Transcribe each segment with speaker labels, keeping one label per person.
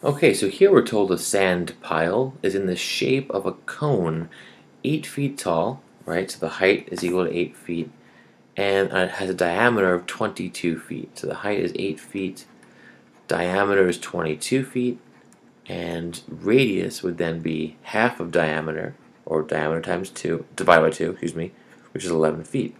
Speaker 1: Okay, so here we're told a sand pile is in the shape of a cone 8 feet tall, right? So the height is equal to 8 feet, and it has a diameter of 22 feet. So the height is 8 feet, diameter is 22 feet, and radius would then be half of diameter, or diameter times 2, divided by 2, excuse me, which is 11 feet.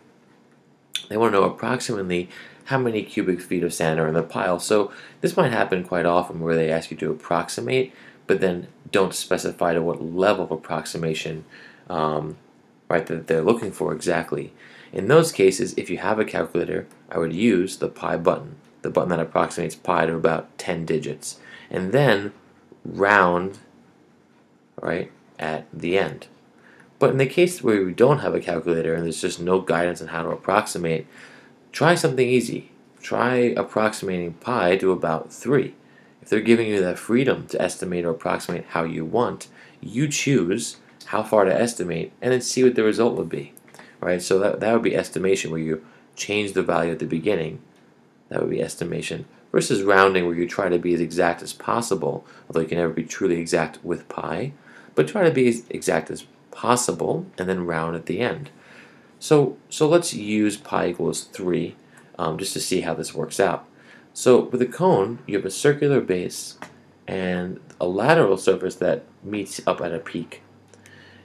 Speaker 1: They want to know approximately how many cubic feet of sand are in the pile. So this might happen quite often where they ask you to approximate, but then don't specify to what level of approximation right, that they're looking for exactly. In those cases, if you have a calculator, I would use the pi button, the button that approximates pi to about 10 digits, and then round, right, at the end. But in the case where we don't have a calculator and there's just no guidance on how to approximate, try something easy. Try approximating pi to about 3. If they're giving you that freedom to estimate or approximate how you want, you choose how far to estimate and then see what the result would be. Right? So that would be estimation, where you change the value at the beginning. That would be estimation. Versus rounding, where you try to be as exact as possible, although you can never be truly exact with pi, but try to be as exact as possible and then round at the end. So let's use pi equals 3 just to see how this works out. So with a cone, you have a circular base and a lateral surface that meets up at a peak.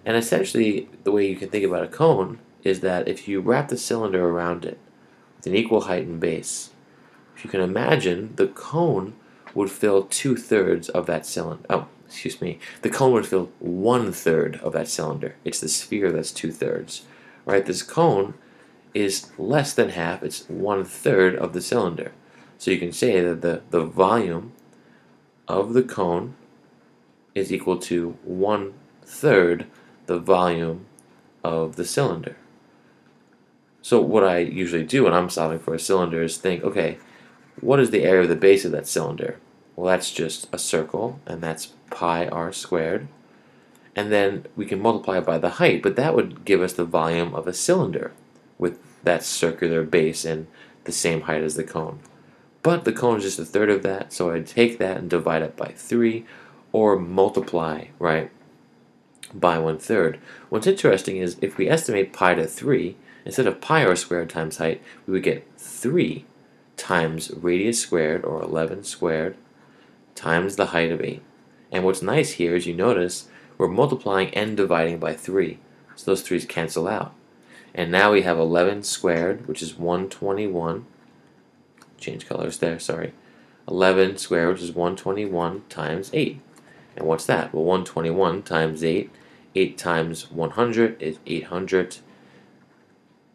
Speaker 1: And essentially, the way you can think about a cone is that if you wrap the cylinder around it with an equal height and base, if you can imagine, the cone would fill 2/3 of that cylinder. Oh, excuse me. The cone would fill 1/3 of that cylinder. It's the sphere that's 2/3. Right? This cone is less than half. It's 1/3 of the cylinder. So you can say that the volume of the cone is equal to 1/3 the volume of the cylinder. So what I usually do when I'm solving for a cylinder is think, okay, what is the area of the base of that cylinder? Well, that's just a circle, and that's pi r squared. And then we can multiply it by the height, but that would give us the volume of a cylinder with that circular base and the same height as the cone. But the cone is just a third of that, so I'd take that and divide it by 3, or multiply, right, by 1/3. What's interesting is if we estimate pi to 3, instead of pi r squared times height, we would get 3 times radius squared, or 11 squared, times the height of 8. And what's nice here is you notice we're multiplying and dividing by 3. So those 3's cancel out. And now we have 11 squared, which is 121. Change colors there, sorry. 11 squared, which is 121 times 8. And what's that? Well, 121 times 8. 8 times 100 is 800.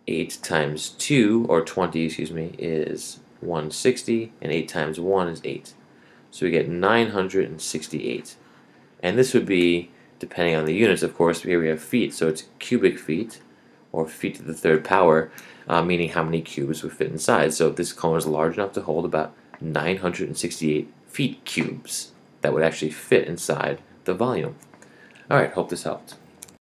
Speaker 1: 8 times 2, or 20, excuse me, is 160. And 8 times 1 is 8. So we get 968. And this would be, depending on the units, of course, here we have feet, so it's cubic feet, or feet to the third power, meaning how many cubes would fit inside. So this cone is large enough to hold about 968 feet cubes that would actually fit inside the volume. Alright, hope this helped.